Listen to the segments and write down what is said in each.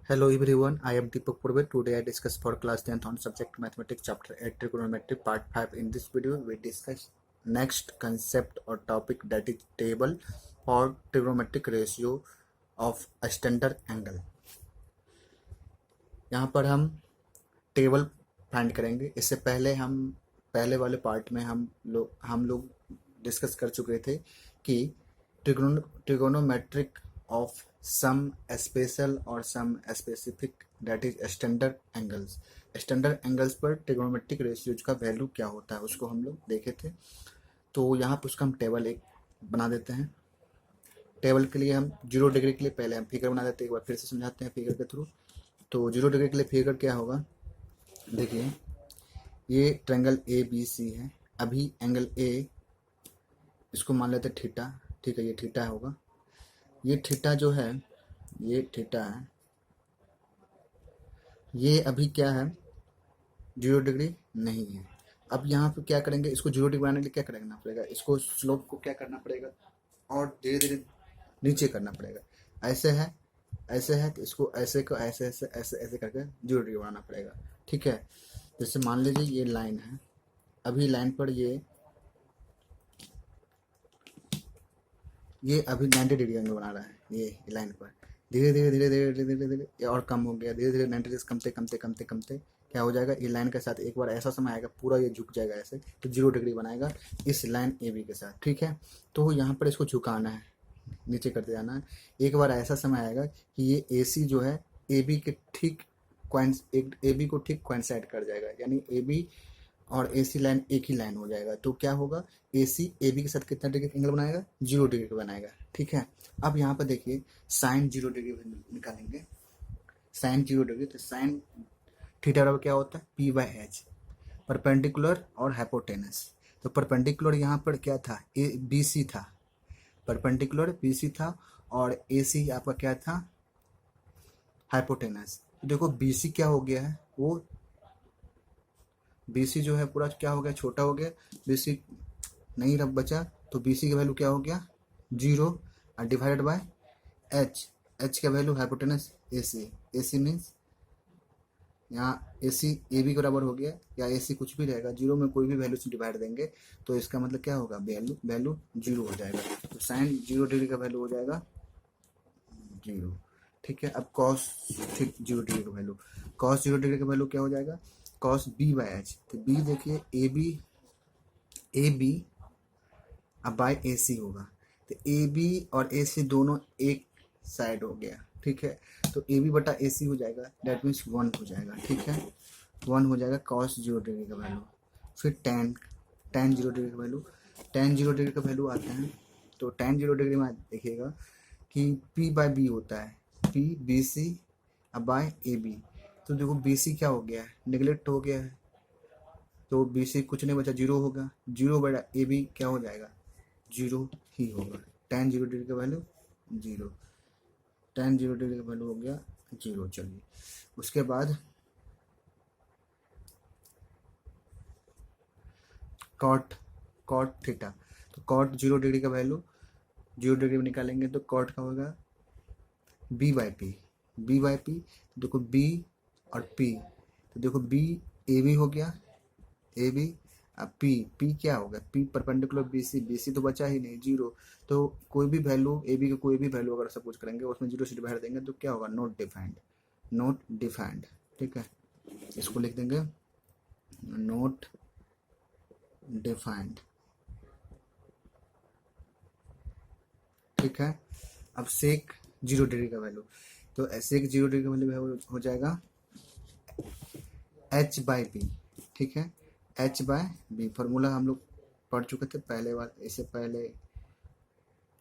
Hello everyone, I am Deepak Purve. Today I discuss for class 10th on subject mathematics chapter 8 trigonometry part 5. In this video we discuss next concept or topic, that is table for trigonometric ratio of a standard angle. यहाँ पर हम table find करेंगे। इससे पहले हम पहले वाले part में हम लोग डिस्कस कर चुके थे कि ट्रिगोनोमेट्रिक ऑफ सम स्पेशल और some specific, that is standard angles पर ट्रिगोनोमेट्रिक रेशियोज का वैल्यू क्या होता है उसको हम लोग देखे थे। तो यहाँ पर उसका हम टेबल एक बना देते हैं। टेबल के लिए हम 0 डिग्री के लिए पहले हम फिगर बना देते हैं, एक बार फिर से समझाते हैं फिगर के थ्रू। तो 0 डिग्री के लिए फिगर क्या होगा, देखिए ये ट्रायंगल ए बी सी है। अभी एंगल ए इसको मान लेते हैं थीटा, ठीक है, ये थीटा होगा। ये थीटा जो है, ये थीटा है, ये अभी क्या है 0 डिग्री नहीं है। अब यहाँ पे क्या करेंगे, इसको 0 डिग्री बनाने के लिए क्या करना पड़ेगा, इसको स्लोप को क्या करना पड़ेगा और धीरे धीरे नीचे करना पड़ेगा। ऐसे है तो इसको ऐसे को ऐसे ऐसे ऐसे ऐसे करके 0 डिग्री बनाना पड़ेगा, ठीक है। जैसे मान लीजिए ये लाइन है, अभी लाइन पर ये अभी 90 डिग्री एंगल बना रहा है, ये लाइन पर धीरे धीरे धीरे धीरे धीरे धीरे धीरे ये और कम हो गया, धीरे धीरे 90 डिग्री कमते कमते कमते कमते क्या हो जाएगा, ये लाइन के साथ एक बार ऐसा समय आएगा पूरा ये झुक जाएगा ऐसे, तो 0 डिग्री बनाएगा इस लाइन ए बी के साथ, ठीक है। तो यहाँ पर इसको झुकाना है, नीचे करते जाना है। एक बार ऐसा समय आएगा कि ये ए सी जो है ए बी के ठीक ए बी को ठीक कोइंसाइड कर जाएगा, यानी ए बी और ए सी लाइन एक ही लाइन हो जाएगा। तो क्या होगा, ए सी ए बी के साथ कितना डिग्री एंगल बनाएगा, 0 डिग्री का बनाएगा, ठीक है। अब यहाँ पर देखिए साइन 0 डिग्री निकालेंगे, साइन 0 डिग्री, तो साइन थीटा बराबर क्या होता है, पी बाई एच, परपेंडिकुलर और हाइपोटेनस। तो परपेंडिकुलर यहाँ पर क्या था, ए बी सी था, परपेंडिकुलर बी सी था, और ए सी आपका क्या था, हाइपोटेनस। तो देखो बी सी क्या हो गया है, वो बी सी जो है पूरा क्या हो गया, छोटा हो गया, बी सी नहीं रब बचा, तो बी सी का वैल्यू क्या हो गया 0 और डिवाइडेड बाय एच, एच का value hypotenuse A C means यहाँ ए सी ए बी के बराबर हो गया, या ए सी कुछ भी रहेगा, 0 में कोई भी वैल्यू से डिवाइड देंगे तो इसका मतलब क्या होगा, वैल्यू 0 हो जाएगा। तो साइन 0 डिग्री का वैल्यू हो जाएगा 0, ठीक है। अब कॉस ठीक 0 डिग्री का वैल्यू, कॉस 0 डिग्री का वैल्यू क्या हो जाएगा, कॉस बी बाई एच। तो बी देखिए ए बी अब बाई ए सी होगा, तो ए बी और ए सी दोनों एक साइड हो गया, ठीक है। तो ए बी बटा ए सी हो जाएगा, डेट मीन्स 1 हो जाएगा, ठीक है, 1 हो जाएगा कॉस 0 डिग्री का वैल्यू। फिर टेन 0 डिग्री का वैल्यू, टेन 0 डिग्री का वैल्यू आता है, तो टेन 0 डिग्री में देखिएगा कि पी बाई बी होता है, पी बी सी अब बाय ए बी। तो देखो बी सी क्या हो गया है, निगलेक्ट हो गया है, तो बी सी कुछ नहीं बचा, 0 होगा, 0 बटा ए बी क्या हो जाएगा, 0 ही होगा। टेन 0 डिग्री का वैल्यू 0, टेन 0 डिग्री का वैल्यू हो गया 0। चलिए उसके बाद कॉट कॉट थीटा, तो कॉट 0 डिग्री का वैल्यू 0 डिग्री में निकालेंगे तो कॉट का होगा B by P, B by P. देखो बी और पी, तो देखो बी ए बी हो गया, ए बी, अब पी क्या होगा, पी परपेंडिकुलर बी सी तो बचा ही नहीं 0। तो कोई भी वैल्यू ए बी का कोई भी वैल्यू अगर सपोज करेंगे उसमें 0 से डिवाइड देंगे तो क्या होगा, नॉट डिफाइंड, ठीक है। इसको लिख देंगे नॉट डिफाइंड, ठीक है। अब सेक 0 डिग्री का वैल्यू, तो सेक 0 डिग्री का वैल्यू हो जाएगा एच बाई बी, ठीक है, एच बाय बी। फॉर्मूला हम लोग पढ़ चुके थे पहले बार, इससे पहले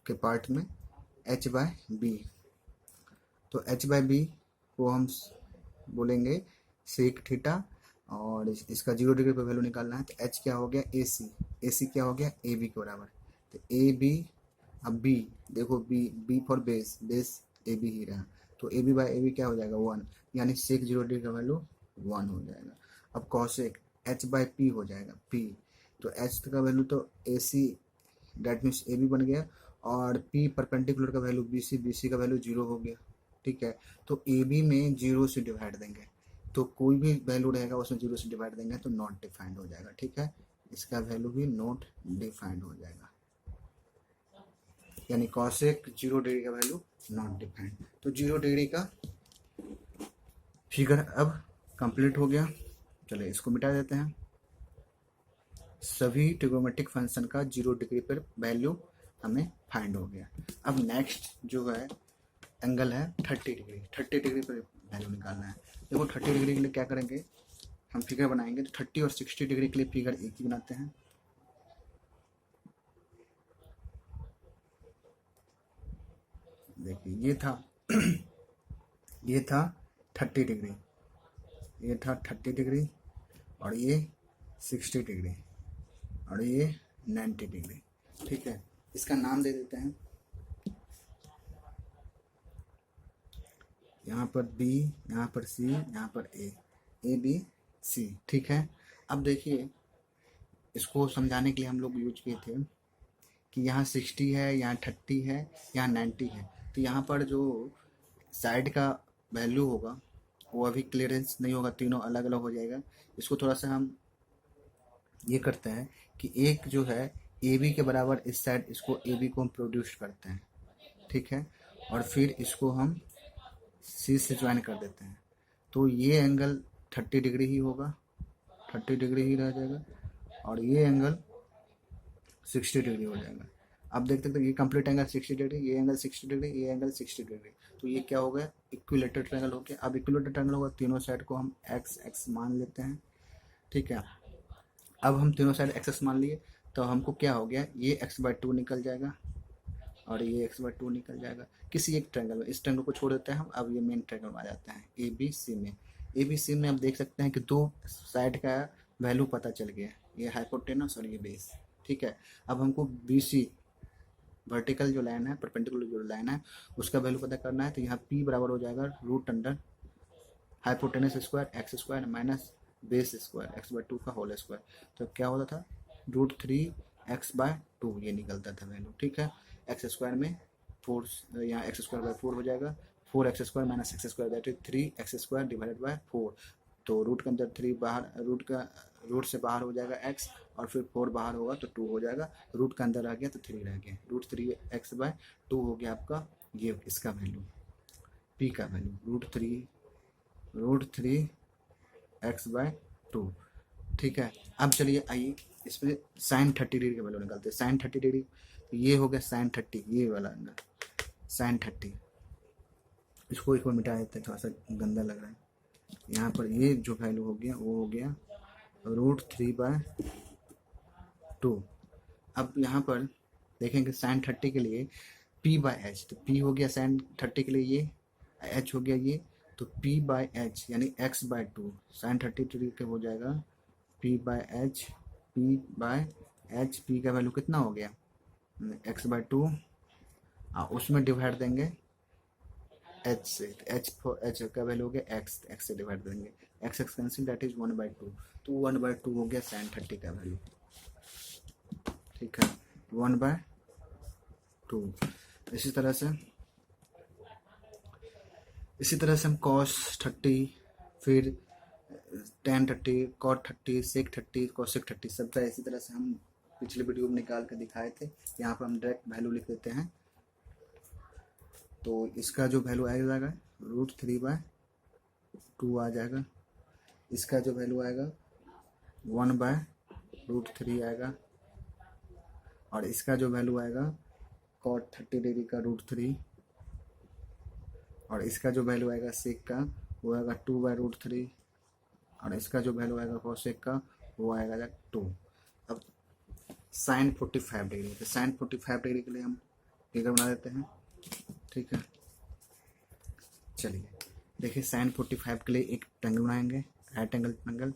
के पार्ट में, एच बाय बी। तो एच बाय बी को हम बोलेंगे सेक थीटा, और इसका 0 डिग्री पर वैल्यू निकालना है, तो एच क्या हो गया ए सी क्या हो गया ए बी के बराबर। तो ए बी, अब बी देखो B for base A B ही रहा, तो A B by A B क्या हो जाएगा 1, यानी सेक 0 डिग्री का वैल्यू 1 हो जाएगा। अब कॉसेक एच बाई पी हो जाएगा पी, तो एच का वैल्यू तो ए सी डेट मीन्स ए बी बन गया, और पी परपेंडिकुलर का वैल्यू बी सी का वैल्यू 0 हो गया, ठीक है। तो ए बी में 0 से डिवाइड देंगे, तो कोई भी वैल्यू रहेगा उसमें 0 से डिवाइड देंगे तो नॉट डिफाइंड हो जाएगा। ठीक है, इसका वैल्यू भी नॉट डिफाइंड हो जाएगा, यानी कॉसेक 0 डिग्री का वैल्यू नॉट डिफाइंड। तो 0 डिग्री का फिगर अब कंप्लीट हो गया। चलिए इसको मिटा देते हैं। सभी ट्रिग्नोमेट्रिक फंक्शन का 0 डिग्री पर वैल्यू हमें फाइंड हो गया। अब नेक्स्ट जो है एंगल है 30 डिग्री। 30 डिग्री पर वैल्यू निकालना है। देखो 30 डिग्री के लिए क्या करेंगे, हम फिगर बनाएंगे तो 30 और 60 डिग्री के लिए फिगर एक ही बनाते हैं। देखिए ये था 30 डिग्री, ये था 30 डिग्री, और ये 60 डिग्री, और ये 90 डिग्री। ठीक है, इसका नाम दे देते हैं, यहाँ पर बी, यहाँ पर सी, यहाँ पर ए बी सी। ठीक है, अब देखिए इसको समझाने के लिए हम लोग यूज किए थे कि यहाँ 60 है, यहाँ 30 है, यहाँ 90 है। तो यहाँ पर जो साइड का वैल्यू होगा वो अभी क्लियरेंस नहीं होगा, तीनों अलग अलग हो जाएगा। इसको थोड़ा सा हम ये करते हैं कि एक जो है ए बी के बराबर इस साइड, इसको ए बी को हम प्रोड्यूस करते हैं। ठीक है, और फिर इसको हम सी से ज्वाइन कर देते हैं, तो ये एंगल 30 डिग्री ही होगा, 30 डिग्री ही रह जाएगा, और ये एंगल 60 डिग्री हो जाएगा। अब देखते हैं ये कंप्लीट एंगल 60 डिग्री, ये एंगल 60 डिग्री, ये एंगल 60 डिग्री, तो ये क्या हो गया, इक्विलेटरल ट्रायंगल हो गया। अब इक्विलेटरल ट्रायंगल होगा, तीनों साइड को हम एक्स एक्स मान लेते हैं। ठीक है, अब हम तीनों साइड एक्स एक्स मान लिए, तो हमको क्या हो गया, ये x/2 निकल जाएगा और ये x/2 निकल जाएगा किसी एक ट्रायंगल में। इस ट्रायंगल को छोड़ देते हैं हम, अब ये मेन ट्रायंगल में आ जाते हैं ए बी सी में। ए बी सी में आप देख सकते हैं कि दो साइड का वैल्यू पता चल गया, ये हाइपोटेनस और ये बेस। ठीक है, अब हमको बी सी वर्टिकल जो लाइन है, परपेंडिकुलर जो लाइन है, उसका वैल्यू पता करना है। तो यहाँ p बराबर हो जाएगा root under hypotenuse square X square minus base square x/2 का होल स्क्वायर। तो क्या होता था, √3x/2 ये निकलता था वैल्यू। ठीक है, एक्स स्क्वायर में 4, यहाँ x²/4 हो जाएगा, 4x² minus x² that is 3x² divided by 4। तो रूट के अंदर 3 बाहर, रूट से बाहर हो जाएगा x, और फिर 4 बाहर होगा तो 2 हो जाएगा, रूट के अंदर आ गया तो 3 रह गया, √3x/2 हो गया आपका ये इसका वैल्यू, p का वैल्यू √3x/2। ठीक है, अब चलिए आइए इसमें साइन 30 डिग्री का वैल्यू निकालते हैं। साइन 30 डिग्री, तो ये हो गया साइन 30, ये वाला एंगल साइन 30। इसको एक बार मिटा देते हैं, थोड़ा सा गंदा लग रहा है। यहाँ पर ये जो वैल्यू हो गया वो हो गया √3/2। अब यहाँ पर देखेंगे साइन 30 के लिए p/h, तो p हो गया साइन 30 के लिए ये, h हो गया ये, तो p/h यानी x/2 साइन 30 डिग्री का हो जाएगा p/h। p का वैल्यू कितना हो गया, x/2, उसमें डिवाइड देंगे h से, h का वैल्यू हो गया x, x से डिवाइड देंगे, x कैंसिल दैट इज 1/2, तो 1/2 हो गया साइन 30 का वैल्यू। ठीक है, 1/2। इसी तरह से हम cos 30, फिर tan 30, cot 30, sec 30, cosec 30 सबका इसी तरह से हम पिछले वीडियो में निकाल कर दिखाए थे। यहाँ पर हम डायरेक्ट वैल्यू लिख देते हैं, तो इसका जो वैल्यू आ जाएगा √3/2 आ जाएगा, इसका जो वैल्यू आएगा 1/√3 आएगा, और इसका जो वैल्यू आएगा cot 30 डिग्री का √3, और इसका जो वैल्यू आएगा सेक का वो आएगा 2/√3, और इसका जो वैल्यू आएगा कोसेक का वो आएगा 2। अब साइन 45 डिग्री, तो साइन 45 डिग्री के लिए हम फिगर बना देते हैं। ठीक है, चलिए देखिए साइन 45 के लिए एक ट्रायंगल बनाएंगे, राइट एंगल ट्रायंगल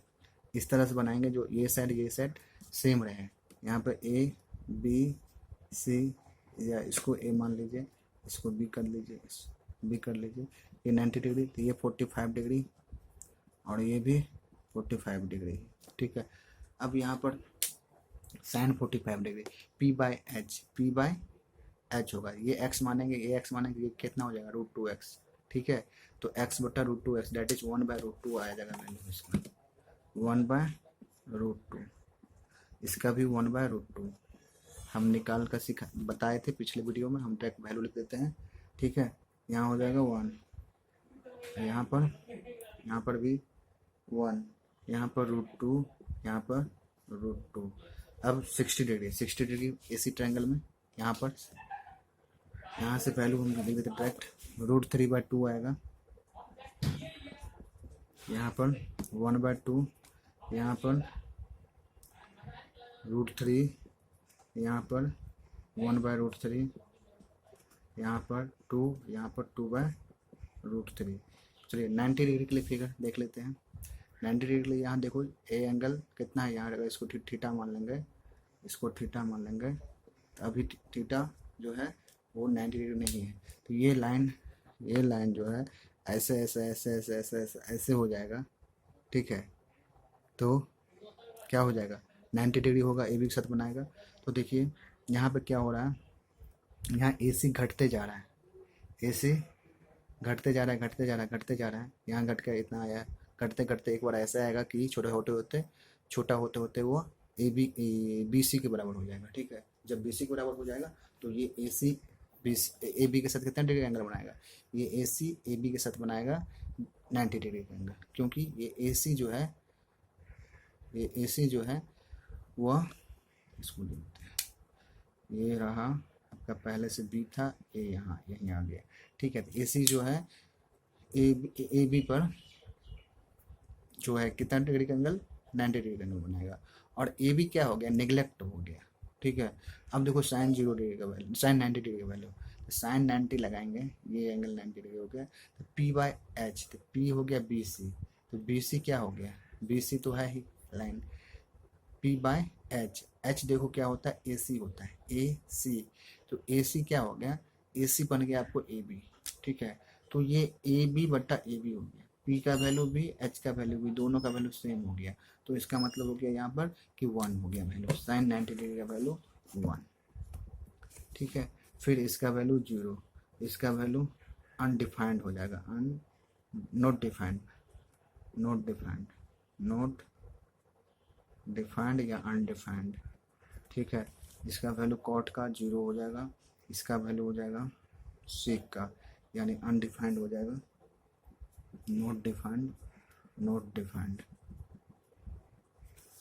इस तरह से बनाएंगे जो ये साइड सेम रहे। यहाँ पर ए बी सी, या इसको ए मान लीजिए, इसको बी कर लीजिए, बी कर लीजिए, ये 90 डिग्री, तो ये 45 डिग्री, और ये भी 45 डिग्री। ठीक है, अब यहाँ पर साइन 45 डिग्री p/h होगा, ये x मानेंगे, ये x मानेंगे, ये कितना हो जाएगा √2x। ठीक है। तो x बटा root two X that is 1/√2 आ जाएगा वैल्यू इसका, 1/√2। इसका भी 1/√2 हम निकाल कर बताए थे पिछले वीडियो में। हम डायरेक्ट वैल्यू लिख देते हैं, ठीक है। यहाँ हो जाएगा 1, यहाँ पर भी 1, यहाँ पर √2, यहाँ पर √2। अब 60 डिग्री AC ट्रायंगल में यहाँ पर, यहाँ से वैल्यू हम लिख देते डायरेक्ट, √3/2 आएगा, यहाँ पर 1/2, यहाँ पर √3, यहाँ पर 1/√3, यहाँ पर 2, यहाँ पर 2/√3। चलिए 90 डिग्री के लिए फिगर देख लेते हैं। 90 डिग्री के लिए यहाँ देखो ए एंगल कितना है, यहाँ अगर इसको थीटा मान लेंगे, इसको थीटा मान लेंगे, तो अभी थीटा जो है वो 90 डिग्री नहीं है। तो ये लाइन जो है ऐसे ऐसे ऐसे ऐसे ऐसे ऐसे ऐसे हो जाएगा, ठीक है। तो क्या हो जाएगा, 90 डिग्री होगा, ए बी के साथ बनाएगा। तो देखिए यहाँ पे क्या हो रहा है, यहाँ AC घटते जा रहा है, AC घटते जा रहा है। यहाँ घट के इतना आया, घटते घटते एक बार ऐसा आएगा कि छोटा होते होते वो BC के बराबर हो जाएगा, ठीक है। जब BC के बराबर हो जाएगा तो ये AC AB के साथ कितना डिग्री एंगल बनाएगा, ये AC AB के साथ बनाएगा 90 डिग्री का एंगल, क्योंकि ये AC जो है वह, इसको देखते हैं, ये रहा आपका पहले से B था, ये यहाँ यहीं आ गया, ठीक है। तो AC जो है AB पर जो है कितना डिग्री का एंगल, 90 डिग्री का एंगल बनाएगा। और AB क्या हो गया, नेग्लेक्ट हो गया, ठीक है। अब देखो sin 0 डिग्री का वैल्यू, sin 90 डिग्री का वैल्यू, तो sin 90 लगाएंगे, ये एंगल 90 डिग्री हो गया। तो P/H, तो P हो गया BC, तो BC क्या हो गया, BC तो है ही लाइन, P/H, H देखो क्या होता है, AC होता है, AC। तो AC क्या हो गया, AC बन गया आपको AB, ठीक है। तो ये AB बटा AB हो गया, P का वैल्यू भी H का वैल्यू भी, दोनों का वैल्यू सेम हो गया। तो इसका मतलब हो गया यहाँ पर कि 1 हो गया वैल्यू, sin 90 डिग्री का वैल्यू 1, ठीक है। फिर इसका वैल्यू 0, इसका वैल्यू अनडिफाइंड हो जाएगा, नॉट डिफाइंड या अनडिफाइंड, ठीक है। इसका वैल्यू कॉट का 0 हो जाएगा, इसका वैल्यू हो जाएगा सेक का, यानी अनडिफाइंड हो जाएगा, नॉट डिफाइंड,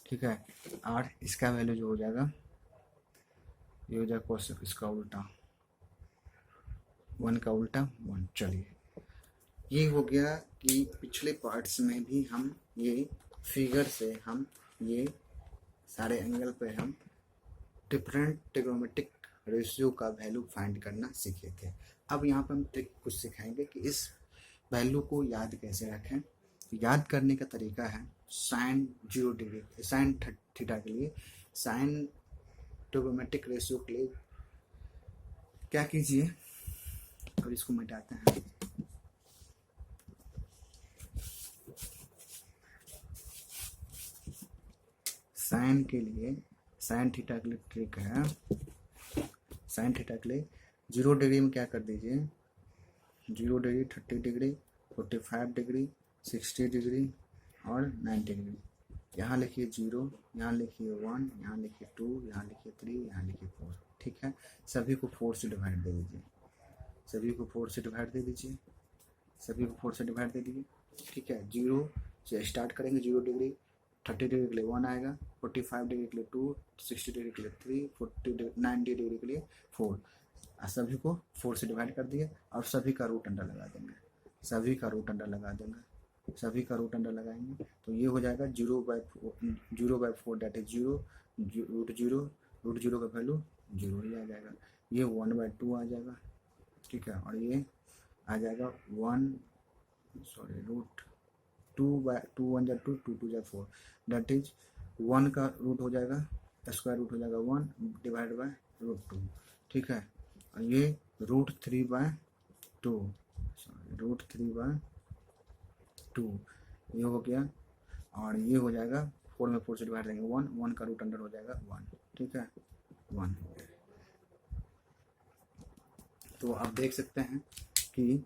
ठीक है। और इसका वैल्यू जो हो जाएगा, ये हो जाएगा कोसेक, इसका उल्टा 1 का उल्टा 1। चलिए ये हो गया कि पिछले पार्ट्स में भी हम ये फिगर से हम ये सारे एंगल पे हम डिफरेंट ट्रिग्नोमेट्रिक रेशियो का वैल्यू फाइंड करना सीखे थे। अब यहाँ पर हम ट्रिक कुछ सिखाएंगे कि इस वैल्यू को याद कैसे रखें। याद करने का तरीका है, sin 0 डिग्री, sin थीटा के लिए, sin ट्रिग्नोमेट्रिक रेशियो के लिए क्या कीजिए, अब इसको मिटाते हैं। साइन के लिए, साइन थीटा के लिए ट्रिक है, साइन थीटा के लिए 0 डिग्री में क्या कर दीजिए, 0 डिग्री, 30 डिग्री, 45 डिग्री, 60 डिग्री और 90 डिग्री। यहाँ लिखिए 0, यहाँ लिखिए 1, यहाँ लिखिए 2, यहाँ लिखिए 3, यहाँ लिखिए 4, ठीक है। सभी को 4 से डिवाइड दे दीजिए, सभी को 4 से डिवाइड दे दीजिए, सभी को 4 से डिवाइड दे दीजिए, ठीक है। 0 से स्टार्ट करेंगे, 0 डिग्री, 30 डिग्री के लिए 1 आएगा, 45 डिग्री के लिए 2, 60 डिग्री के लिए 3, 90 डिग्री के लिए 4। सभी को 4 से डिवाइड कर दिए और सभी का रूट अंडर लगा देंगे, सभी का रूट अंडर लगा देंगे, सभी का रूट अंडर लगाएंगे। तो ये हो जाएगा 0/4 डेट इज 0, रूट जीरो का वैल्यू 0 ही आ जाएगा। ये 1/2 आ जाएगा, ठीक है। और ये आ जाएगा रूट 2 1 जा 2, 2 2 जा 4, डेट इज 1 का रूट हो जाएगा, स्क्वायर रूट हो जाएगा 1 डिवाइड बाय √2, ठीक है। और ये √3/2, ये हो गया। और ये हो जाएगा 4 में 4 से डिवाइड देंगे 1 का रूट अंडर हो जाएगा 1, ठीक है, 1। तो आप देख सकते हैं कि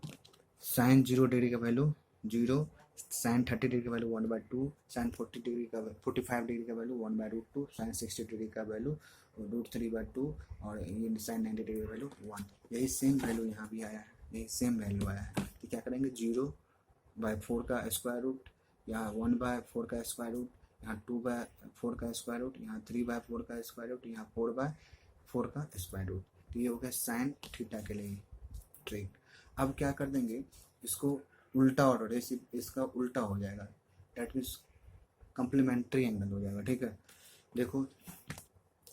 साइन 0 डिग्री का वैल्यू 0, साइन 30 डिग्री का वैल्यू 1/2, साइन 40 डिग्री का 45 डिग्री का वैल्यू 1/√2, साइन 60 डिग्री का वैल्यू √3/2 और ये साइन 90 डिग्री का वैल्यू 1। यही सेम वैल्यू यहाँ भी आया है, यही सेम वैल्यू आया है। तो क्या करेंगे 0/4 का स्क्वायर रूट, यहाँ 1/4 का स्क्वायर रूट, यहाँ 2/4 का स्क्वायर रूट, यहाँ 3/4 का स्क्वायर रूट, यहाँ 4/4 का स्क्वायर रूट। तो ये हो गया साइन थीटा के लिए ट्रिक। अब क्या कर देंगे, इसको उल्टा ऑर्डर, इसका उल्टा हो जाएगा, डेट मीन्स कम्प्लीमेंट्री एंगल हो जाएगा। ठीक है, देखो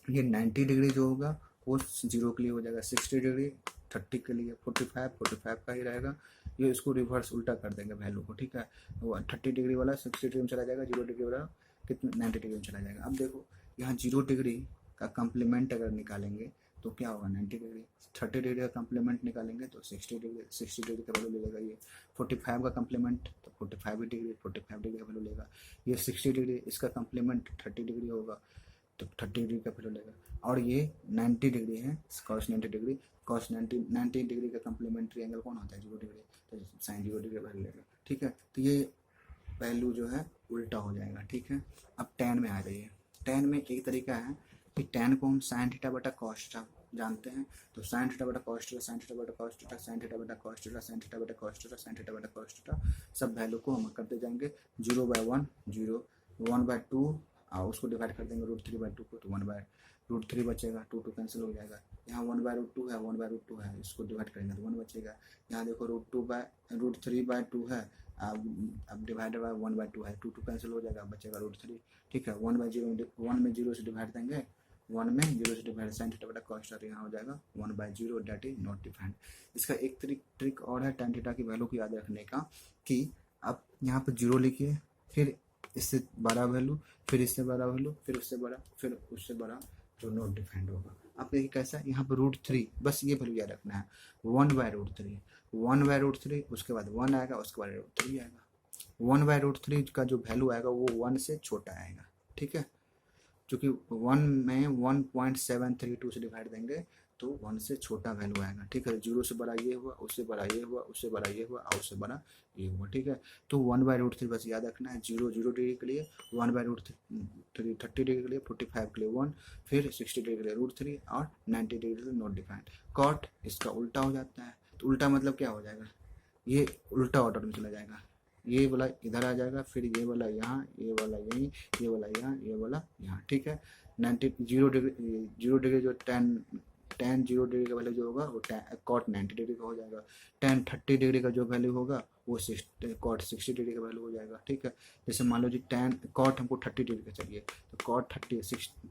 ये 90 डिग्री जो होगा वो 0 के लिए हो जाएगा, 60 डिग्री 30 के लिए, 45 का ही रहेगा। ये इसको रिवर्स उल्टा कर देंगे वैल्यू को। ठीक है, वो 30 डिग्री वाला 60 डिग्री में चला जाएगा, 0 डिग्री वाला कितने 90 डिग्री में चला जाएगा। अब देखो यहाँ 0 डिग्री का कम्प्लीमेंट अगर निकालेंगे तो क्या होगा 90 डिग्री, 30 डिग्री का कम्प्लीमेंट निकालेंगे तो 60 डिग्री का वैल्यू लेगा। ये 45 का कम्प्लीमेंट तो 45 डिग्री का वैल्यू लेगा। ये 60 डिग्री, इसका कम्प्लीमेंट 30 डिग्री होगा तो 30 डिग्री का वैल्यू लेगा। और ये 90 डिग्री है, cos 90 डिग्री, cos 90 डिग्री का कम्प्लीमेंट्री एंगल कौन होता है 0 डिग्री, तो साइन 0 डिग्री का वैल्यू लेगा। ठीक है, तो ये वैल्यू जो है उल्टा हो जाएगा। ठीक है, अब tan में आ जाइए। tan में एक तरीका है कि tan को हम साइन थीटा बटा कॉस थीटा जानते हैं, तो साइन थीटा बटा कॉस थीटा, साइन थीटा बटा कॉस थीटा, साइन थीटा बटा कॉस थीटा, साइन थीटा बटा कॉस थीटा, साइन थीटा बटा कॉस थीटा, सब वैल्यू को हम करते जाएंगे। 0/1 0, 1/2 और उसको डिवाइड कर देंगे √3/2 को, तो 1/√3 बचेगा, 2 कैंसिल हो जाएगा। यहाँ 1/√2 है, 1/√2 है, इसको डिवाइड करेंगे तो 1 बचेगा। यहाँ देखो √3/2 है, अब डिवाइडेड बाय 1/2 है, 2 कैंसिल हो जाएगा, बचेगा √3। ठीक है, 1/0, 1 में 0 से डिवाइड देंगे, 1 में 0 से डिवाइड, साइन थीटा बटा कॉस थीटा, यहाँ हो जाएगा 1/0, डेट इज नॉट डिफाइंड। इसका एक ट्रिक और है tan थीटा की वैल्यू को याद रखने का, कि आप यहाँ पर 0 लिखिए, फिर इससे बड़ा वैल्यू, फिर इससे बड़ा वैल्यू, फिर उससे बड़ा, फिर उससे बड़ा, जो नॉट डिफाइंड होगा। आप देखिए कैसा, यहाँ पर √3, बस ये वैल्यू याद रखना है, 1/√3, 1/√3, उसके बाद 1 आएगा, उसके बाद √3 आएगा। 1/√3 का जो वैल्यू आएगा वो 1 से छोटा आएगा। ठीक है, क्योंकि 1 में 1.732 से डिवाइड देंगे तो 1 से छोटा वैल्यू आएगा। ठीक है, 0 से बड़ा ये हुआ, उससे बड़ा ये हुआ, उससे बड़ा ये हुआ और उससे बड़ा ये हुआ। ठीक है, तो 1/√3 बस याद रखना है, 0 डिग्री के लिए, 1/√3 30 डिग्री के लिए, 45 के लिए 1, फिर 60 डिग्री के लिए √3 और 90 डिग्री के लिए नॉट डिफाइंड। कॉट इसका उल्टा हो जाता है, तो उल्टा मतलब क्या हो जाएगा, ये उल्टा ऑर्डर में चला जाएगा, ये वाला इधर आ जाएगा, फिर ये वाला यहाँ, ये वाला यहीं, ये वाला यहाँ, ये वाला यहाँ। ठीक है, 0 डिग्री जो tan 0 डिग्री का वैल्यू जो होगा वो cot 90 डिग्री का हो जाएगा। tan 30 डिग्री का जो वैल्यू होगा वो cot 60 डिग्री का वैल्यू हो जाएगा। ठीक है, जैसे मान लो जी tan cot हमको 30 डिग्री का चाहिए, तो cot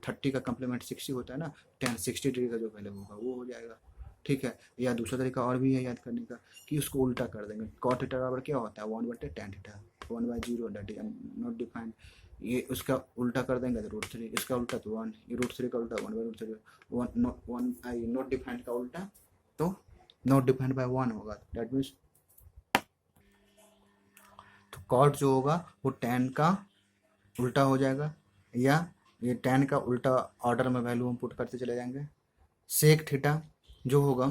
30 का कम्प्लीमेंट 60 होता है ना, tan 60 डिग्री का जो वैल्यू होगा वो हो जाएगा। ठीक है, या दूसरा तरीका और भी है याद करने का, कि उसको उल्टा कर देंगे। cot थीटा बराबर क्या होता है 1/tan theta, 1/0, that is not defined. ये उसका उल्टा कर देंगे तो √3, इसका उल्टा तो 1, ये √3 का उल्टा 1/√3, 1 नॉट डिफाइंड का उल्टा तो नॉट डिफाइंड बाय 1 होगा, डेट मीन्स तो cot जो होगा वो tan का उल्टा हो जाएगा, या ये tan का उल्टा ऑर्डर में वैल्यू हम पुट करते चले जाएंगे। सेक थीटा जो होगा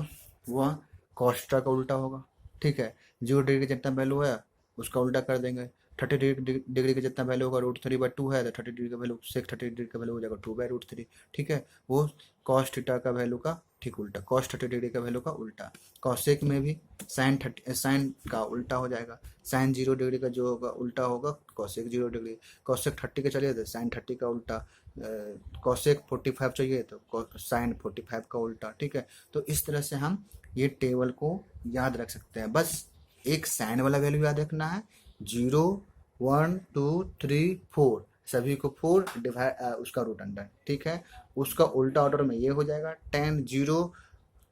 वह cos थीटा का उल्टा होगा। ठीक है, 0 डिग्री का जितना वैल्यू है उसका उल्टा कर देंगे, 30 डिग्री का जितना वैल्यू होगा √3/2 है, तो 30 डिग्री का वैल्यू सेक 30 डिग्री का वैल्यू हो जाएगा 2/√3। ठीक है, वो cos थीटा का वैल्यू का ठीक उल्टा, cos 30 डिग्री का वैल्यू का उल्टा। cosec में भी साइन का उल्टा हो जाएगा, साइन 0 डिग्री का जो होगा उल्टा होगा cosec 0 डिग्री, cosec 30 का चलिए तो साइन 30 का उल्टा, cosec 45 चाहिए तो साइन 45 का उल्टा। ठीक है, तो इस तरह से हम ये टेबल को याद रख सकते हैं। बस एक साइन वाला वैल्यू याद रखना है, 0 1 2 3 4, सभी को 4 डिवाइड उसका रूट अंडर। ठीक है, उसका उल्टा ऑर्डर में ये हो जाएगा, tan 0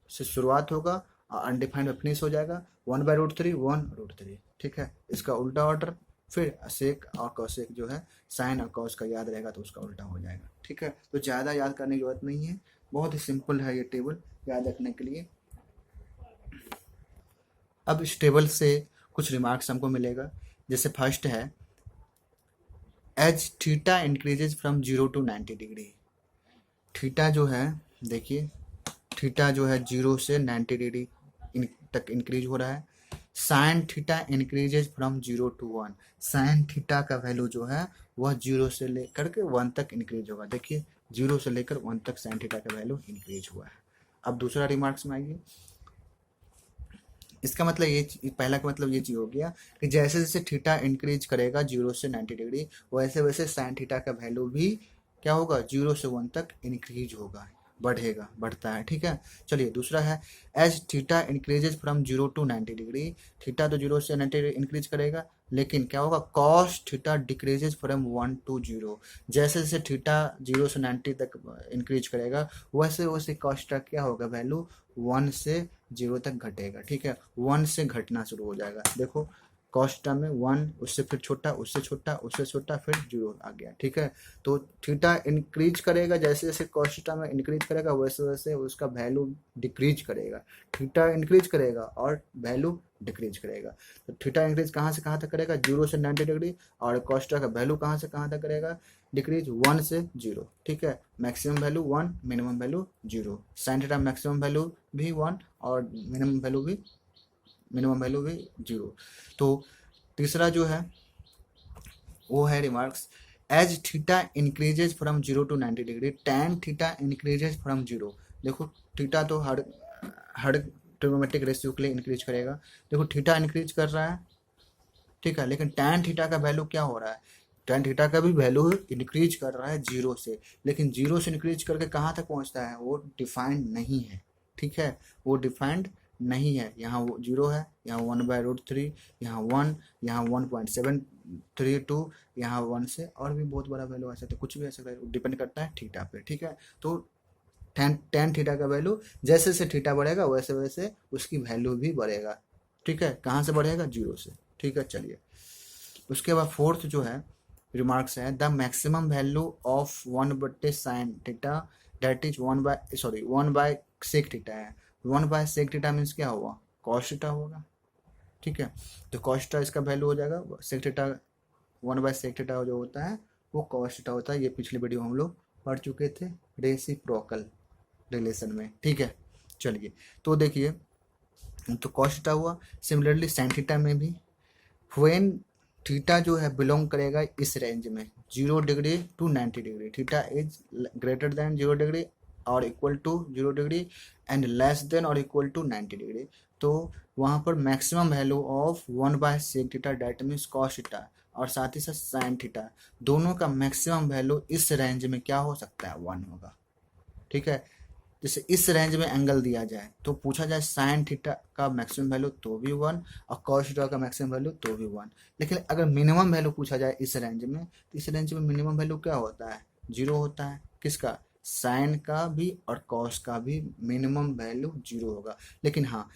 से शुरुआत होगा और अनडिफाइंड में फिनिश हो जाएगा, 1/√3 1√3। ठीक है, इसका उल्टा ऑर्डर, फिर सेक और कॉसेक जो है साइन और कॉस का याद रहेगा तो उसका उल्टा हो जाएगा। ठीक है, तो ज़्यादा याद करने की जरूरत नहीं है, बहुत ही सिंपल है ये टेबल याद रखने के लिए। अब इस टेबल से कुछ रिमार्क्स हमको मिलेगा, जैसे फर्स्ट है, as theta increases from 0 to 90 degree. Theta जो है, देखिए थीटा जो है 0 से 90 डिग्री तक इंक्रीज हो रहा है, sine theta increases from 0 to 1। Sine theta का वैल्यू जो है वह 0 से लेकर के 1 तक इंक्रीज होगा। देखिए 0 से लेकर 1 तक साइन थीटा का वैल्यू इंक्रीज हुआ है। अब दूसरा रिमार्क्स में आइए। इसका मतलब ये पहला का मतलब ये चीज हो गया कि जैसे जैसे थीटा इंक्रीज करेगा 0 से 90 डिग्री, वैसे वैसे साइन थीटा का वैल्यू भी क्या होगा 0 से 1 तक इंक्रीज होगा, बढ़ेगा, बढ़ता है। ठीक है, चलिए दूसरा है as theta increases from 0 to 90 degree. Theta तो 0 से 90 इंक्रीज करेगा, लेकिन क्या होगा cos theta decreases from 1 to 0। जैसे जैसे थीटा 0 से 90 तक इंक्रीज करेगा, वैसे वैसे कॉस का क्या होगा वैल्यू 1 से 0 तक घटेगा। ठीक है, 1 से घटना शुरू हो जाएगा। देखो कॉस्टा में 1, उससे फिर छोटा, उससे छोटा, उससे छोटा, फिर 0 आ गया। ठीक है, तो थीटा इंक्रीज करेगा, जैसे जैसे कॉस्टा में इंक्रीज करेगा वैसे वैसे उसका वैल्यू डिक्रीज करेगा। थीटा इंक्रीज करेगा और वैल्यू डिक्रीज करेगा। तो थीटा इंक्रीज कहाँ से कहाँ तक करेगा 0 से 90 डिग्री, और कॉस्टा का वैल्यू कहाँ से कहाँ तक करेगा डिक्रीज 1 से 0। ठीक है, maximum value 1, minimum value 0। Sine theta maximum value भी 1 और मिनिमम वैल्यू भी 0। तो तीसरा जो है वो है remarks as theta increases from 0 to 90 degree tan theta increases from 0। देखो थीटा तो हर ट्रिग्नोमेट्रिक रेशियो के लिए इंक्रीज करेगा। देखो थीटा इंक्रीज कर रहा है, ठीक है, लेकिन टैन थीटा का वैल्यू क्या हो रहा है, टैन थीटा का भी वैल्यू इंक्रीज कर रहा है 0 से, लेकिन 0 से इंक्रीज करके कहाँ तक पहुँचता है वो डिफाइंड नहीं है। ठीक है, वो डिफाइंड नहीं है। यहाँ वो 0 है, यहाँ 1/√3, यहाँ 1, यहाँ 1.732, यहाँ 1 से और भी बहुत बड़ा वैल्यू आ सकता है, कुछ भी आ सकता है, डिपेंड करता है थीटा पे। ठीक है, तो टैन थीटा का वैल्यू जैसे जैसे थीटा बढ़ेगा वैसे वैसे उसकी वैल्यू भी बढ़ेगा। ठीक है, कहाँ से बढ़ेगा 0 से। ठीक है, चलिए उसके बाद फोर्थ जो है रिमार्क्स है the maximum value of 1/sin theta that is 1/sec theta है। 1/sec थीटा मीन्स क्या हुआ cos थीटा होगा। ठीक है, तो cos थीटा इसका वैल्यू हो जाएगा sec थीटा। 1/sec थीटा जो होता है वो cos थीटा होता है। ये पिछली वीडियो हम लोग पढ़ चुके थे रेसिप्रोकल रिलेशन में। ठीक है, चलिए तो देखिए तो cos थीटा हुआ। सिमिलरली sin थीटा में भी व्हेन थीटा जो है बिलोंग करेगा इस रेंज में 0 degree to 90 degree, theta is greater than 0 degree और equal to 0 degree and less than और इक्वल टू 90 डिग्री, तो वहाँ पर maximum value of 1/sec theta that means cos theta और साथ ही साथ sin थीटा दोनों का मैक्सिमम वैल्यू इस रेंज में क्या हो सकता है 1 होगा। ठीक है, जैसे इस रेंज में एंगल दिया जाए तो पूछा जाए साइन थीटा का मैक्सिमम वैल्यू तो भी 1 और कॉस थीटा का मैक्सिमम वैल्यू तो भी 1। लेकिन अगर मिनिमम वैल्यू पूछा जाए इस रेंज में तो इस रेंज में मिनिमम वैल्यू क्या होता है 0 होता है। किसका, साइन का भी और कॉस का भी मिनिमम वैल्यू 0 होगा। लेकिन हाँ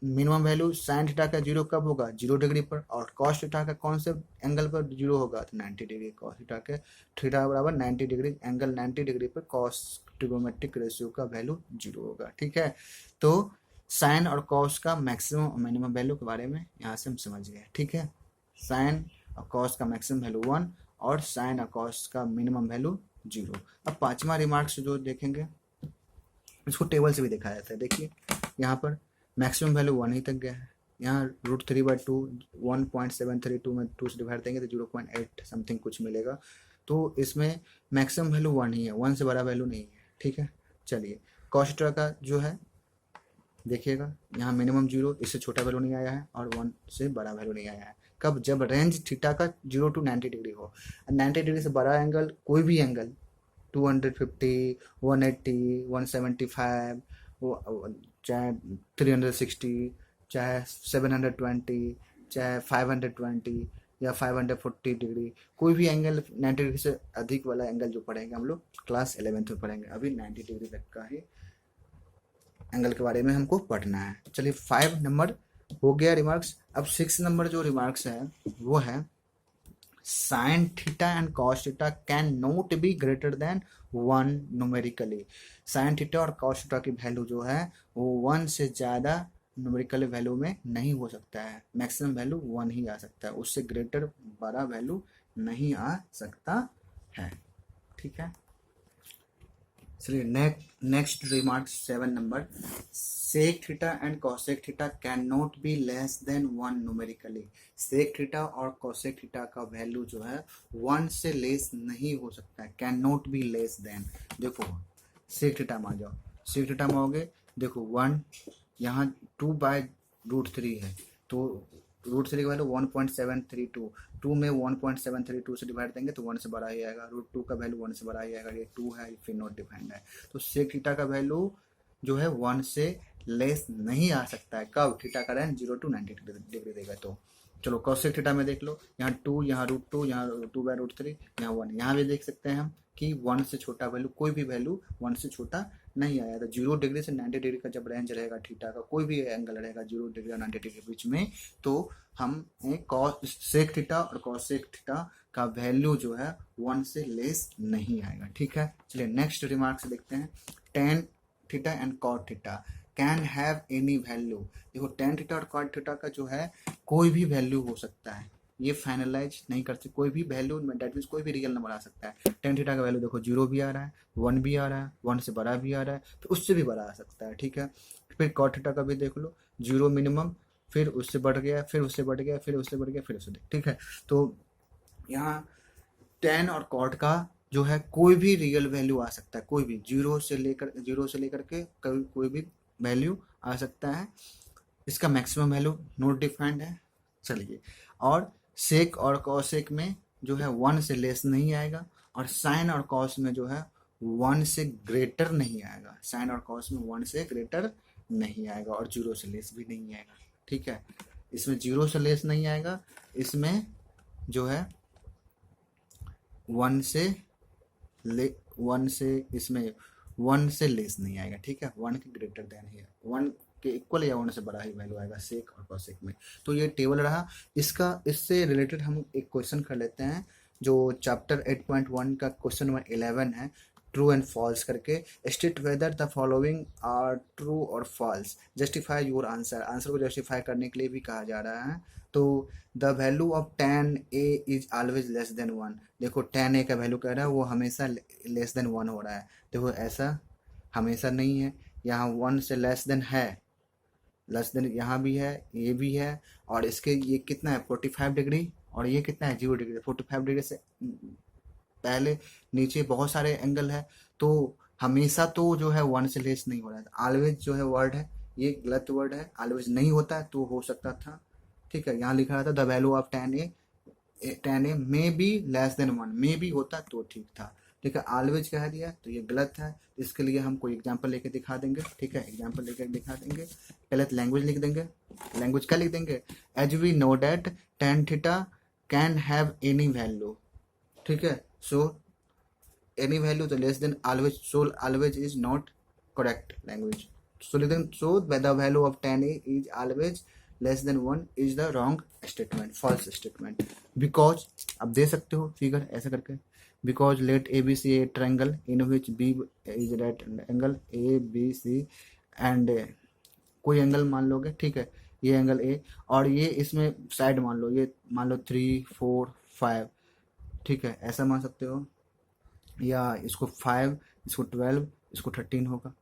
मिनिमम वैल्यू साइन थीटा का 0 कब होगा 0 डिग्री पर, और कॉस थीटा का कौन से एंगल पर 0 होगा तो 90 डिग्री। कॉस थीटा के थीटा बराबर 90 डिग्री, एंगल 90 डिग्री पर कॉस ट्रिगोमेट्रिक रेशियो का वैल्यू 0 होगा। ठीक है, तो साइन और कॉस का मैक्सिमम और मिनिमम वैल्यू के बारे में यहाँ से हम समझ गए। ठीक है, साइन और कॉस का मैक्सिमम वैल्यू 1 और साइन और कॉस का मिनिमम वैल्यू 0। अब पांचवा रिमार्क्स जो देखेंगे इसको टेबल से भी दिखाया जाता है। देखिए यहाँ पर मैक्सिमम वैल्यू 1 ही तक गया है। यहाँ √3/2 1.732 में 2 से डिवाइड देंगे तो 0.8 समथिंग कुछ मिलेगा। तो इसमें मैक्सिमम वैल्यू 1 ही है, 1 से बड़ा वैल्यू नहीं है। ठीक है, चलिए cos थीटा का जो है देखिएगा यहाँ मिनिमम 0, इससे छोटा वैल्यू नहीं आया है और 1 से बड़ा वैल्यू नहीं आया है। कब, जब रेंज थीटा का 0 to 90 डिग्री हो। 90 डिग्री से बड़ा एंगल कोई भी एंगल 250, 180, 175, चाहे 360, चाहे 720, चाहे 520 या 540 डिग्री, कोई भी एंगल 90 डिग्री से अधिक वाला एंगल जो पढ़ेंगे हम लोग क्लास 11th में पढ़ेंगे। अभी 90 डिग्री तक का ही एंगल के बारे में हमको पढ़ना है। चलिए 5 नंबर हो गया रिमार्क्स। अब 6 नंबर जो रिमार्क्स है वो है sine theta and cos theta can not be greater than 1 numerically. Sine theta और कॉस थीटा की वैल्यू जो है वो 1 से ज़्यादा न्यूमेरिकल वैल्यू में नहीं हो सकता है। मैक्सिमम वैल्यू 1 ही आ सकता है, उससे ग्रेटर बड़ा वैल्यू नहीं आ सकता है। ठीक है, चलिए next remark 7 number, sec theta and cosec theta can not be less than 1 numerically. Sec theta और कॉसेक थीटा का वैल्यू जो है 1 से लेस नहीं हो सकता है, can not be less than. देखो सेक थीटा में आ जाओ, सेक थीटा में आओगे, देखो 1 यहाँ 2/√3 है, तो √3 का वैल्यू 1.732, 2 में 1.732 से डिवाइड देंगे तो 1 से बड़ा ही आएगा, √2 का वैल्यू 1 से बड़ा ही आएगा, ये 2 है फिर नॉट डिफाइंड है। तो सेक थीटा का वैल्यू जो है 1 से लेस नहीं आ सकता है, कब? थीटा का रेंज 0 to 90 डिग्री देगा तो। चलो कॉसेक थीटा में देख लो, यहाँ 2, यहाँ √2, यहाँ 2/√3, यहाँ 1, यहाँ भी देख सकते हैं हम कि 1 से छोटा वैल्यू, कोई भी वैल्यू 1 से छोटा नहीं आया। तो 0 डिग्री से 90 डिग्री का जब रेंज रहेगा थीटा का, कोई भी एंगल रहेगा 0 डिग्री और 90 डिग्री के बीच में, तो हम सेक थीटा और कॉसेक थीटा का वैल्यू जो है 1 से लेस नहीं आएगा। ठीक है, चलिए नेक्स्ट रिमार्क्स देखते हैं। Tan theta and cot theta can have any value. देखो टेन थीटा और कॉट थीटा का जो है कोई भी वैल्यू हो सकता है, ये फाइनलाइज नहीं करते, कोई भी वैल्यू, दैट मीन्स कोई भी रियल नंबर आ सकता है। टेन थीटा का वैल्यू देखो 0 भी आ रहा है, 1 भी आ रहा है, 1 से बड़ा भी आ रहा है, तो उससे भी बड़ा आ सकता है। ठीक है, फिर कॉट थीटा का भी देख लो, 0 मिनिमम, फिर उससे बढ़ गया, फिर उससे बढ़ गया, फिर उससे बढ़ गया, फिर उससे। ठीक है, तो यहाँ टेन और कॉट का जो है कोई भी रियल वैल्यू आ सकता है, कोई भी जीरो से लेकर के कोई भी वैल्यू आ सकता है। इसका मैक्सिमम वैल्यू नोट डिफाइंड है। चलिए, और सेक और कॉसेक में जो है 1 से लेस नहीं आएगा, और साइन और कॉस में जो है 1 से ग्रेटर नहीं आएगा, साइन और कॉस में 1 से ग्रेटर नहीं आएगा, और 0 से लेस भी नहीं आएगा। ठीक है, इसमें 0 से लेस नहीं आएगा, इसमें जो है 1 से इसमें 1 से लेस नहीं आएगा। ठीक है, 1 के ग्रेटर देन ही, 1 के इक्वल या 1 से बड़ा ही वैल्यू आएगा सेक और कॉसेक में। तो ये टेबल रहा इसका। इससे रिलेटेड हम एक क्वेश्चन कर लेते हैं, जो चैप्टर 8.1 का क्वेश्चन नंबर 11 है, ट्रू एंड फॉल्स करके। State whether the following are true और false, justify your answer. Answer को जस्टिफाई करने के लिए भी कहा जा रहा है। तो the value of tan a is always less than 1। देखो tan a का वैल्यू कह रहा है वो हमेशा लेस देन 1 हो रहा है। देखो ऐसा हमेशा नहीं है, यहाँ 1 से लेस देन है, लेस देन यहाँ भी है, ये भी है, और इसके ये कितना है 45 डिग्री, और ये कितना है 0 डिग्री। 45 डिग्री से पहले नीचे बहुत सारे एंगल है, तो हमेशा तो जो है 1 से लेस नहीं हो रहा है। ऑलवेज जो है वर्ड है, ये गलत वर्ड है, ऑलवेज नहीं होता है तो हो सकता था। ठीक है, यहाँ लिखा था the value of tan a may be less than 1, may be होता तो ठीक था। ठीक है, ऑलवेज कह दिया तो ये गलत है। इसके लिए हम कोई एग्जांपल लेके दिखा देंगे। ठीक है, एग्जांपल लेके दिखा देंगे। पहले तो लैंग्वेज लिख देंगे। लैंग्वेज क्या लिख देंगे? As we know that tan theta can have any value. ठीक है, सो एनी वैल्यू तो less than always, so always is not correct language. So लिख देंगे, so the value of tan a is always less than 1 is the wrong statement, false statement. Because अब दे सकते हो figure ऐसा करके, because let A B C a triangle in which B is right angle A B C and कोई angle मान लोगे। ठीक है, ये एंगल ए, और ये इसमें साइड मान लो, ये मान लो 3 4 5। ठीक है, ऐसा मान सकते हो, या इसको 5, इसको 12, इसको 13 होगा,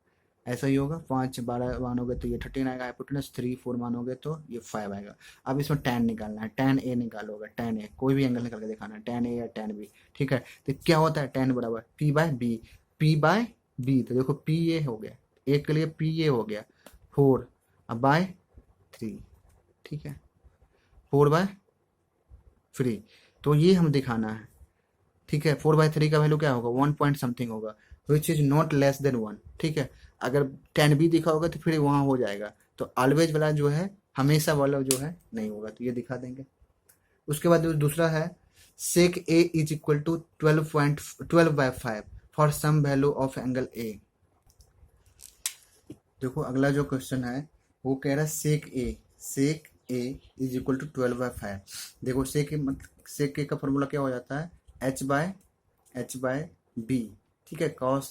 ऐसा ही होगा। 5 12 मानोगे तो ये 13 आएगा हाइपोटेनस, 3 4 मानोगे तो ये 5 आएगा। अब इसमें tan निकालना है, tan a निकालोगे, tan a कोई भी एंगल निकाल के दिखाना है, tan a या tan b। ठीक है, तो क्या होता है tan बराबर p/b, p/b। तो देखो p a हो गया, एक के लिए p a हो गया 4, अब बाय 3। ठीक है, 4/3, तो ये हम दिखाना है। ठीक है, 4/3 का वैल्यू क्या होगा 1 पॉइंट समथिंग होगा, which is not less than 1। ठीक है, अगर tan b दिखा होगा तो फिर वहाँ हो जाएगा, तो ऑलवेज वाला जो है हमेशा वाला जो है नहीं होगा, तो ये दिखा देंगे। उसके बाद दूसरा है sec a is equal to 12/5 for some value of angle a। देखो अगला जो क्वेश्चन है वो कह रहा है sec a is equal to 12/5। देखो sec a का फॉर्मूला क्या हो जाता है h/b। ठीक है, cos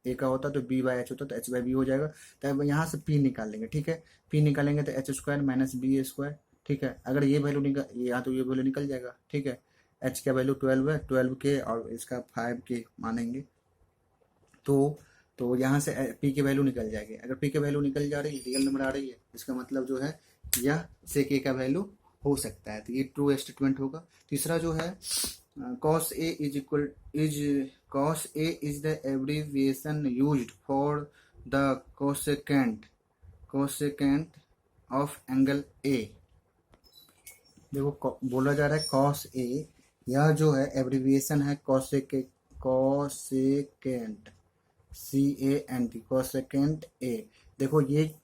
a का होता तो b/h होता तो h/b हो जाएगा। तो अब यहाँ से p निकाल लेंगे। ठीक है, p निकालेंगे तो h² माइनस b²। ठीक है, अगर ये वैल्यू यहाँ तो ये वैल्यू निकल जाएगा। ठीक है, h का वैल्यू 12 है, 12 के और इसका 5 के मानेंगे, तो तो यहाँ से पी की वैल्यू निकल जाएगी। अगर पी की वैल्यू निकल जा रही है, रियल नंबर आ रही है, इसका मतलब जो है यह सेक ए का वैल्यू हो सकता है, तो ये ट्रू स्टेटमेंट होगा। तीसरा जो है cos A is the abbreviation used for the cosecant of angle A। देखो बोला जा रहा है cos A, यह जो है एब्रीविएशन है cosecant cosecant A। देखो ये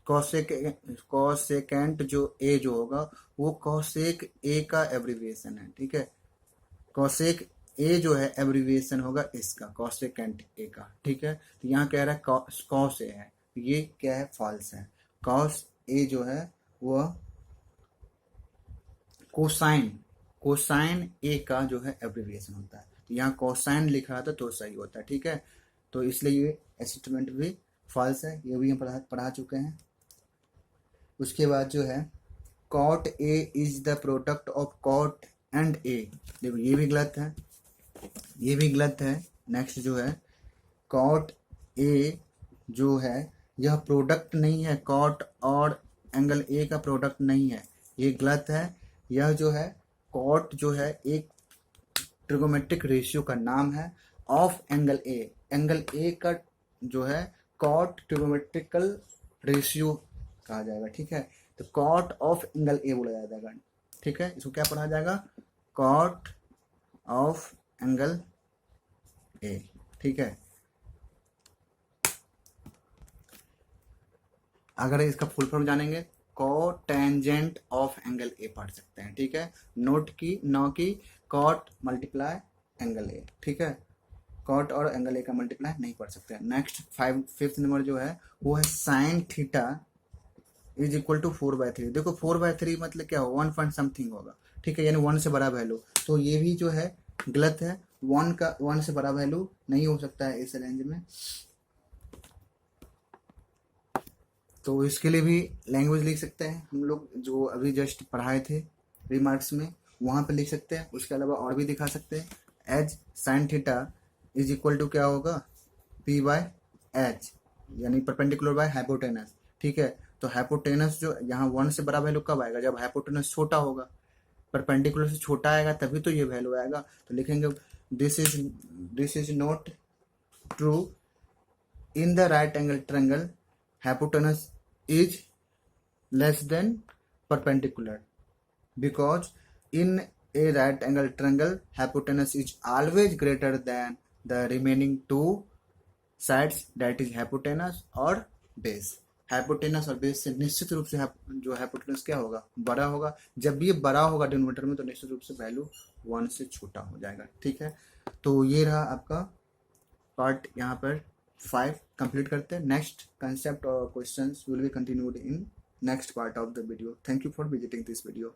cosecant जो A जो होगा वो cosec A का एब्रीविएशन है, ठीक है। कॉसेक ए जो है एब्रीविएशन होगा इसका कॉसेकेंट ए का, ठीक है। तो यहाँ कह रहा है कॉस ए है, तो ये क्या है, फॉल्स है। कॉस ए जो है वह कोसाइन ए का जो है एब्रीविएशन होता है, तो यहाँ कोसाइन लिख रहा था तो सही होता है, ठीक है। तो इसलिए ये स्टेटमेंट भी फॉल्स है, ये भी हम पढ़ा चुके हैं। उसके बाद जो है cot A is the product of cot and A, देखो ये भी गलत है, ये भी गलत है। नेक्स्ट जो है कॉट ए जो है यह प्रोडक्ट नहीं है, कॉट और एंगल ए का प्रोडक्ट नहीं है, ये गलत है। यह जो है कॉट जो है एक ट्रिगोमेट्रिक रेशियो का नाम है ऑफ एंगल ए का जो है कॉट ट्रिगोमेट्रिकल रेशियो कहा जाएगा, ठीक है। तो कॉट ऑफ एंगल ए बोला जाएगा, ठीक है। इसको क्या पढ़ा जाएगा, कॉट ऑफ एंगल ए, ठीक है। अगर इसका फुल फॉर्म जानेंगे कोटेंजेंट ऑफ एंगल ए पढ़ सकते हैं, ठीक है। नोट की कॉट मल्टीप्लाई एंगल ए, ठीक है। कॉट और एंगल ए का मल्टीप्लाई नहीं पढ़ सकते। नेक्स्ट फिफ्थ नंबर जो है वो है sine theta is equal to 4/3। देखो 4/3 मतलब क्या होगा, 1 पॉइंट समथिंग होगा, ठीक है, यानी 1 से बड़ा वैल्यू। तो ये भी जो है गलत है, 1 से बड़ा वैल्यू नहीं हो सकता है इस रेंज में। तो इसके लिए भी लैंग्वेज लिख सकते हैं हम लोग, जो अभी जस्ट पढ़ाए थे रिमार्क्स में, वहाँ पे लिख सकते हैं। उसके अलावा और भी दिखा सकते हैं, H sine theta is equal to क्या होगा, P/H, यानी परपेंडिकुलर बाय हाइपोटेनस, ठीक है। तो हाइपोटेनस जो यहाँ 1 से बड़ा वैल्यू कब आएगा, जब हाइपोटेनस छोटा होगा, परपेंडिकुलर से छोटा आएगा तभी तो ये वैल्यू आएगा। तो लिखेंगे this is not true in the right angle triangle hypotenuse is less than perpendicular, because in a right angle triangle hypotenuse is always greater than the remaining two sides, that is hypotenuse और base। Hypotenuse और base से निश्चित रूप से जो hypotenuse क्या होगा, बड़ा होगा। जब ये बड़ा होगा डिनोमिनेटर में तो निश्चित रूप से वैल्यू 1 से छोटा हो जाएगा, ठीक है। तो ये रहा आपका पार्ट यहाँ पर 5 कंप्लीट करते हैं। नेक्स्ट कंसेप्ट और questions will be continued in next part of the video. Thank you for visiting this video.